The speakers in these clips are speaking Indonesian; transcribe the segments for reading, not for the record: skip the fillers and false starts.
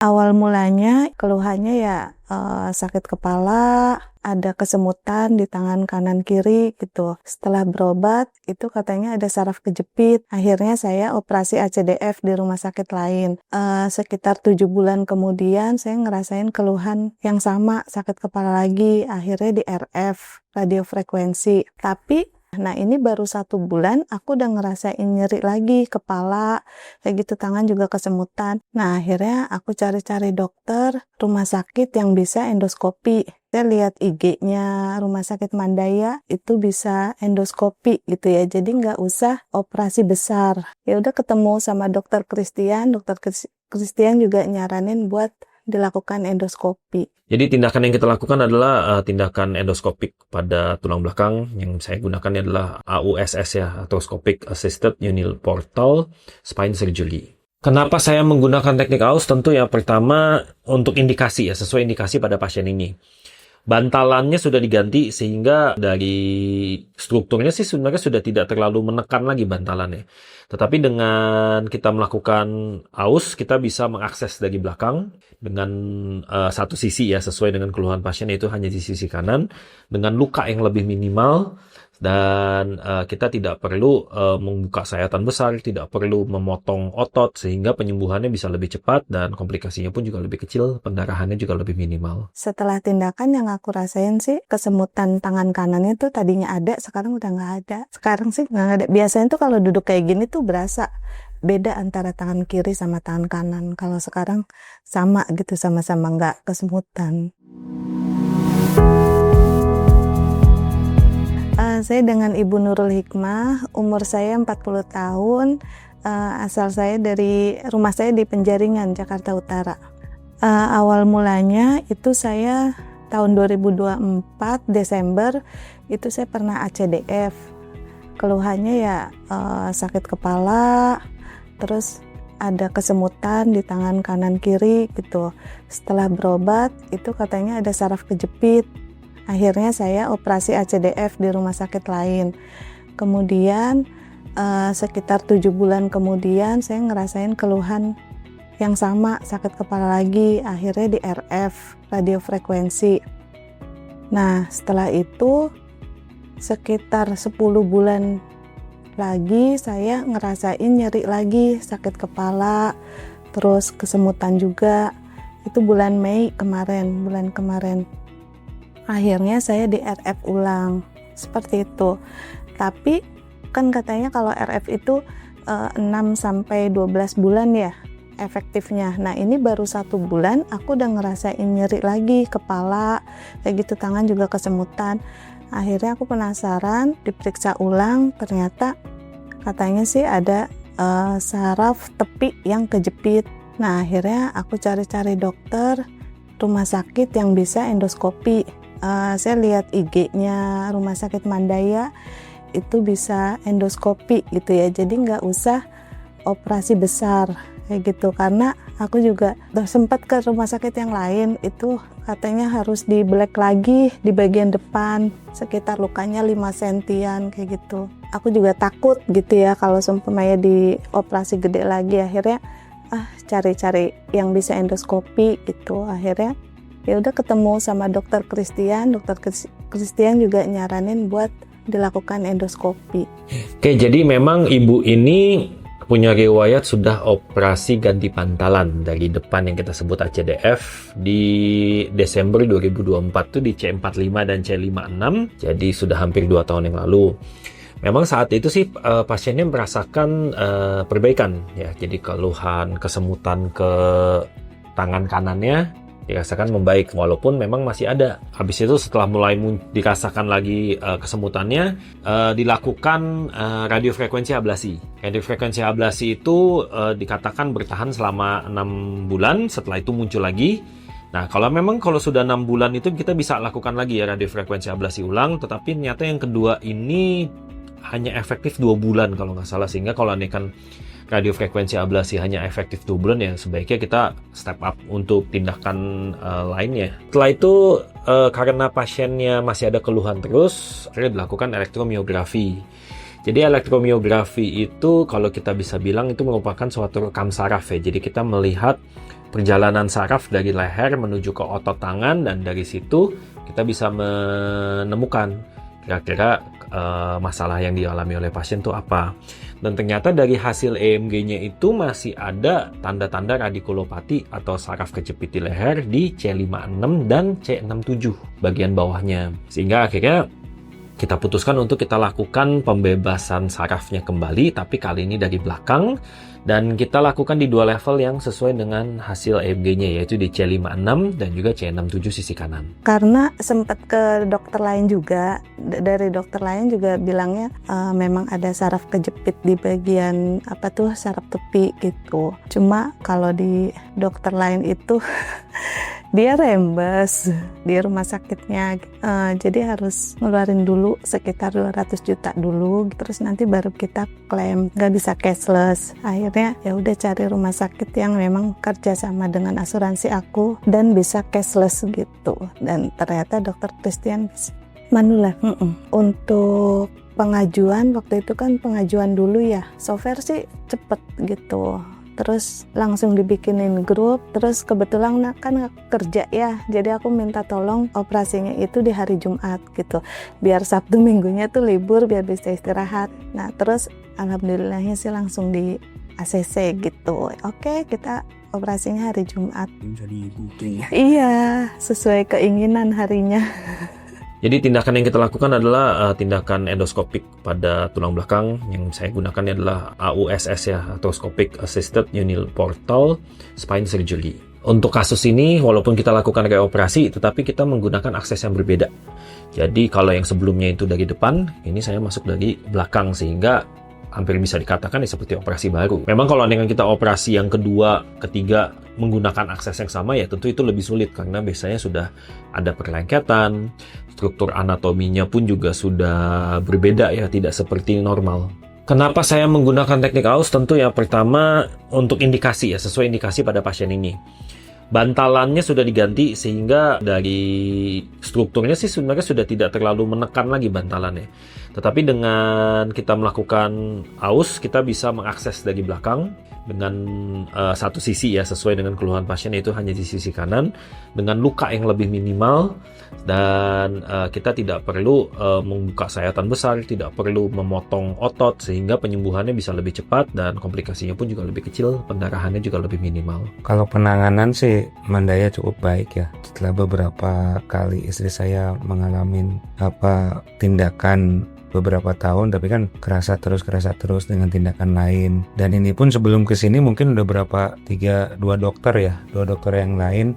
Awal mulanya keluhannya ya sakit kepala, ada kesemutan di tangan kanan kiri gitu. Setelah berobat itu katanya ada saraf kejepit. Akhirnya saya operasi ACDF di rumah sakit lain. Sekitar 7 bulan kemudian saya ngerasain keluhan yang sama, sakit kepala lagi. Akhirnya di RF, radiofrekuensi. Tapi nah ini baru 1 bulan aku udah ngerasain nyeri lagi kepala, kayak gitu, tangan juga kesemutan. Nah akhirnya aku cari-cari dokter rumah sakit yang bisa endoskopi. Saya lihat IG-nya Rumah Sakit Mandaya itu bisa endoskopi gitu ya, jadi nggak usah operasi besar. Ya udah ketemu sama dokter Christian juga nyaranin buat dilakukan endoskopi. Jadi tindakan yang kita lakukan adalah tindakan endoskopik pada tulang belakang. Yang saya gunakan adalah AUSS ya, Arthroscopic Assisted Uniportal Spine Surgery. Kenapa saya menggunakan teknik AUS? Tentu yang pertama untuk indikasi ya, sesuai indikasi pada pasien ini. Bantalannya sudah diganti sehingga dari strukturnya sih sebenarnya sudah tidak terlalu menekan lagi bantalannya. Tetapi dengan kita melakukan AUS, kita bisa mengakses dari belakang dengan satu sisi ya, sesuai dengan keluhan pasien, yaitu hanya di sisi kanan, dengan luka yang lebih minimal. Dan kita tidak perlu membuka sayatan besar, tidak perlu memotong otot, sehingga penyembuhannya bisa lebih cepat dan komplikasinya pun juga lebih kecil, pendarahannya juga lebih minimal. Setelah tindakan yang aku rasain sih, kesemutan tangan kanan itu tadinya ada, sekarang udah nggak ada. Sekarang sih nggak ada. Biasanya tuh kalau duduk kayak gini tuh berasa beda antara tangan kiri sama tangan kanan. Kalau sekarang sama gitu, sama-sama nggak kesemutan. Saya dengan Ibu Nurul Hikmah, umur saya 40 tahun, asal saya rumah saya di Penjaringan, Jakarta Utara. Awal mulanya itu saya tahun 2024 Desember itu saya pernah ACDF. Keluhannya ya sakit kepala, terus ada kesemutan di tangan kanan kiri gitu. Setelah berobat itu katanya ada saraf kejepit. Akhirnya saya operasi ACDF di rumah sakit lain. Kemudian sekitar 7 bulan kemudian saya ngerasain keluhan yang sama, sakit kepala lagi. Akhirnya di RF, radiofrekuensi. Nah setelah itu sekitar 10 bulan lagi saya ngerasain nyeri lagi, sakit kepala, terus kesemutan juga. Itu bulan Mei bulan kemarin. Akhirnya saya di RF ulang, seperti itu. Tapi kan katanya kalau RF itu 6-12 bulan ya efektifnya. Nah ini baru 1 bulan aku udah ngerasain nyeri lagi kepala, kayak gitu, tangan juga kesemutan. Akhirnya aku penasaran, diperiksa ulang, ternyata katanya sih ada saraf tepi yang kejepit. Nah akhirnya aku cari-cari dokter rumah sakit yang bisa endoskopi. Saya lihat IG-nya Rumah Sakit Mandaya itu bisa endoskopi gitu ya, jadi nggak usah operasi besar kayak gitu. Karena aku juga sempat ke rumah sakit yang lain, itu katanya harus di black lagi di bagian depan, sekitar lukanya 5 sentian kayak gitu. Aku juga takut gitu ya kalau seumpamanya di operasi gede lagi. Akhirnya cari-cari yang bisa endoskopi gitu. Akhirnya ya udah ketemu sama dokter Christian juga nyaranin buat dilakukan endoskopi. Oke, jadi memang ibu ini punya riwayat sudah operasi ganti pantalan dari depan yang kita sebut ACDF di Desember 2024 tuh di C45 dan C56, jadi sudah hampir 2 tahun yang lalu. Memang saat itu sih pasiennya merasakan perbaikan ya, jadi keluhan kesemutan ke tangan kanannya dirasakan membaik, walaupun memang masih ada. Habis itu setelah mulai dirasakan lagi kesemutannya, dilakukan radiofrekuensi ablasi. Radiofrekuensi ablasi itu dikatakan bertahan selama 6 bulan, setelah itu muncul lagi. Nah, kalau sudah 6 bulan itu kita bisa lakukan lagi ya radiofrekuensi ablasi ulang, tetapi ternyata yang kedua ini hanya efektif 2 bulan kalau nggak salah, sehingga kalau andaikan radiofrekuensi ablasi hanya efektif 2 bulan ya sebaiknya kita step up untuk tindakan lainnya. Setelah itu karena pasiennya masih ada keluhan terus, akhirnya dilakukan elektromiografi. Jadi elektromiografi itu kalau kita bisa bilang itu merupakan suatu rekam saraf ya. Jadi kita melihat perjalanan saraf dari leher menuju ke otot tangan, dan dari situ kita bisa menemukan kira-kira masalah yang dialami oleh pasien itu apa. Dan ternyata dari hasil EMG-nya itu masih ada tanda-tanda radikulopati atau saraf kejepit di leher di C56 dan C67 bagian bawahnya. Sehingga akhirnya kita putuskan untuk kita lakukan pembebasan sarafnya kembali, tapi kali ini dari belakang. Dan kita lakukan di 2 level yang sesuai dengan hasil EMG-nya, yaitu di C56 dan juga C67 sisi kanan. Karena sempat ke dokter lain juga, dari dokter lain juga bilangnya memang ada saraf kejepit di bagian saraf tepi gitu. Cuma kalau di dokter lain itu dia rembes di rumah sakitnya, jadi harus ngeluarin dulu sekitar 200 juta dulu, terus nanti baru kita klaim, nggak bisa cashless. Akhirnya ya udah cari rumah sakit yang memang kerja sama dengan asuransi aku dan bisa cashless gitu. Dan ternyata dokter Christian Manulife. Untuk pengajuan waktu itu kan pengajuan dulu ya, software sih cepet gitu. Terus langsung dibikinin grup, terus kebetulan kan kerja ya, jadi aku minta tolong operasinya itu di hari Jumat gitu, biar Sabtu Minggunya tuh libur, biar bisa istirahat. Nah terus alhamdulillahnya sih langsung di ACC gitu. Oke, kita operasinya hari Jumat. Jadi booking. Iya, sesuai keinginan harinya. Jadi tindakan yang kita lakukan adalah tindakan endoskopik pada tulang belakang. Yang saya gunakan adalah AUSS ya, Arthroscopic Assisted Uniportal Spine Surgery. Untuk kasus ini, walaupun kita lakukan reoperasi, tetapi kita menggunakan akses yang berbeda. Jadi kalau yang sebelumnya itu dari depan, ini saya masuk dari belakang, sehingga hampir bisa dikatakan seperti operasi baru. Memang kalau dengan kita operasi yang kedua, ketiga menggunakan akses yang sama, ya tentu itu lebih sulit karena biasanya sudah ada perlengketan, struktur anatominya pun juga sudah berbeda ya, tidak seperti normal. Kenapa saya menggunakan teknik AUS? Tentu yang pertama untuk indikasi ya, sesuai indikasi pada pasien ini. Bantalannya sudah diganti sehingga dari strukturnya sih sebenarnya sudah tidak terlalu menekan lagi bantalannya. Tetapi dengan kita melakukan AUS, kita bisa mengakses dari belakang dengan satu sisi ya, sesuai dengan keluhan pasien, yaitu hanya di sisi kanan dengan luka yang lebih minimal, dan kita tidak perlu membuka sayatan besar, tidak perlu memotong otot, sehingga penyembuhannya bisa lebih cepat dan komplikasinya pun juga lebih kecil, pendarahannya juga lebih minimal. Kalau penanganan sih Mandaya cukup baik ya. Setelah beberapa kali istri saya mengalami tindakan beberapa tahun, tapi kan kerasa terus dengan tindakan lain. Dan ini pun sebelum kesini mungkin udah dua dokter yang lain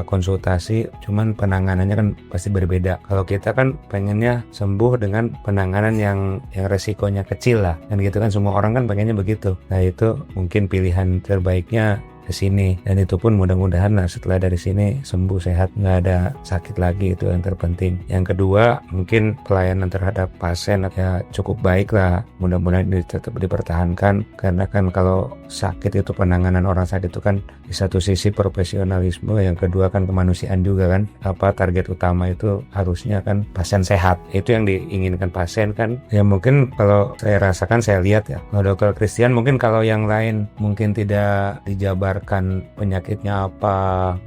konsultasi, cuman penanganannya kan pasti berbeda. Kalau kita kan pengennya sembuh dengan penanganan yang resikonya kecil lah, dan gitu kan semua orang kan pengennya begitu. Nah itu mungkin pilihan terbaiknya ke sini, dan itu pun mudah-mudahan setelah dari sini sembuh, sehat, nggak ada sakit lagi, itu yang terpenting. Yang kedua mungkin pelayanan terhadap pasien ya cukup baik lah, mudah-mudahan ini tetap dipertahankan, karena kan kalau sakit itu, penanganan orang sakit itu kan di satu sisi profesionalisme, yang kedua kan kemanusiaan juga kan. Target utama itu harusnya kan pasien sehat, itu yang diinginkan pasien kan. Ya mungkin kalau saya rasakan, saya lihat ya, kalau dokter Christian mungkin kalau yang lain mungkin tidak dijabarkan penyakitnya apa,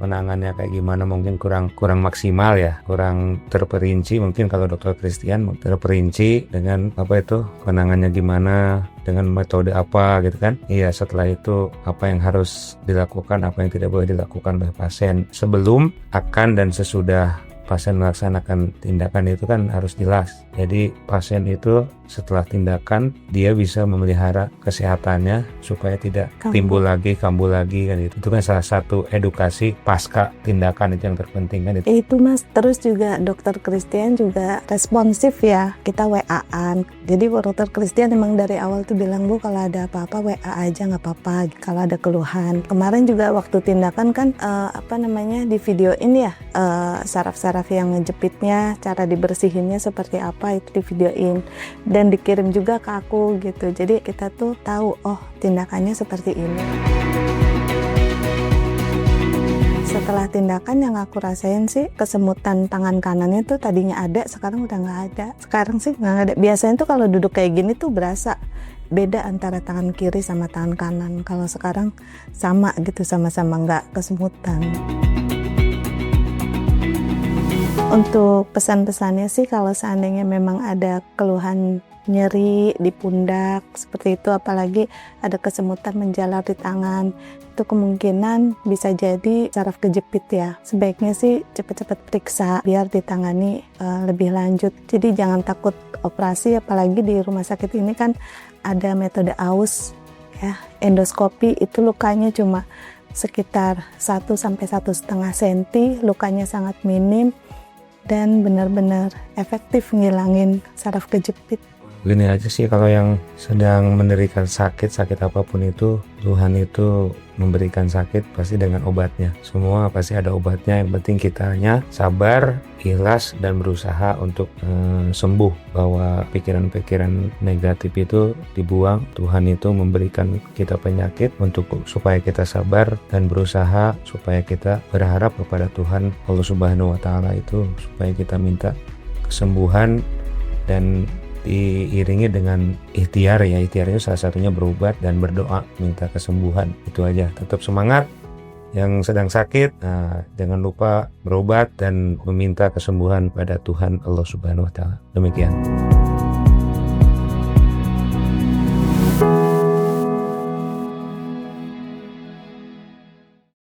penanganannya kayak gimana, mungkin kurang maksimal ya, kurang terperinci. Mungkin kalau dokter Christian terperinci dengan penanganannya gimana, dengan metode apa gitu kan. Iya, setelah itu apa yang harus dilakukan, apa yang tidak boleh dilakukan oleh pasien sebelum, akan, dan sesudah pasien melaksanakan tindakan itu kan harus jelas. Jadi pasien itu setelah tindakan dia bisa memelihara kesehatannya supaya tidak timbul lagi, kambuh lagi kan itu. Itu kan salah satu edukasi pasca tindakan, itu yang terpenting kan itu. Itu Mas, terus juga dokter Christian juga responsif ya, kita WA-an. Jadi dokter Christian memang dari awal tuh bilang, Bu kalau ada apa-apa WA aja, nggak apa-apa kalau ada keluhan. Kemarin juga waktu tindakan kan di videoin ya, saraf-saraf yang ngejepitnya, cara dibersihinnya seperti apa itu di videoin dan dikirim juga ke aku gitu. Jadi kita tuh tahu, oh tindakannya seperti ini. Setelah tindakan yang aku rasain sih, kesemutan tangan kanannya tuh tadinya ada, sekarang udah nggak ada. Sekarang sih nggak ada. Biasanya tuh kalau duduk kayak gini tuh berasa beda antara tangan kiri sama tangan kanan. Kalau sekarang sama gitu, sama-sama nggak kesemutan. Untuk pesan-pesannya sih, kalau seandainya memang ada keluhan nyeri di pundak seperti itu, apalagi ada kesemutan menjalar di tangan, itu kemungkinan bisa jadi saraf kejepit ya. Sebaiknya sih cepat-cepat periksa biar ditangani lebih lanjut. Jadi jangan takut operasi, apalagi di rumah sakit ini kan ada metode AUS ya, endoskopi. Itu lukanya cuma sekitar 1-1,5 cm, lukanya sangat minim dan benar-benar efektif ngilangin saraf kejepit. Gini aja sih, kalau yang sedang menderita sakit apapun itu, Tuhan itu memberikan sakit pasti dengan obatnya. Semua pasti ada obatnya, yang penting kitanya sabar, ikhlas, dan berusaha untuk sembuh. Bahwa pikiran-pikiran negatif itu dibuang. Tuhan itu memberikan kita penyakit supaya kita sabar dan berusaha, supaya kita berharap kepada Tuhan Allah Subhanahu wa Ta'ala itu, supaya kita minta kesembuhan dan diiringi dengan ikhtiar ya. Ikhtiarnya salah satunya berobat dan berdoa minta kesembuhan. Itu aja, tetap semangat. Yang sedang sakit, jangan lupa berobat dan meminta kesembuhan pada Tuhan Allah Subhanahu wa Ta'ala. Demikian.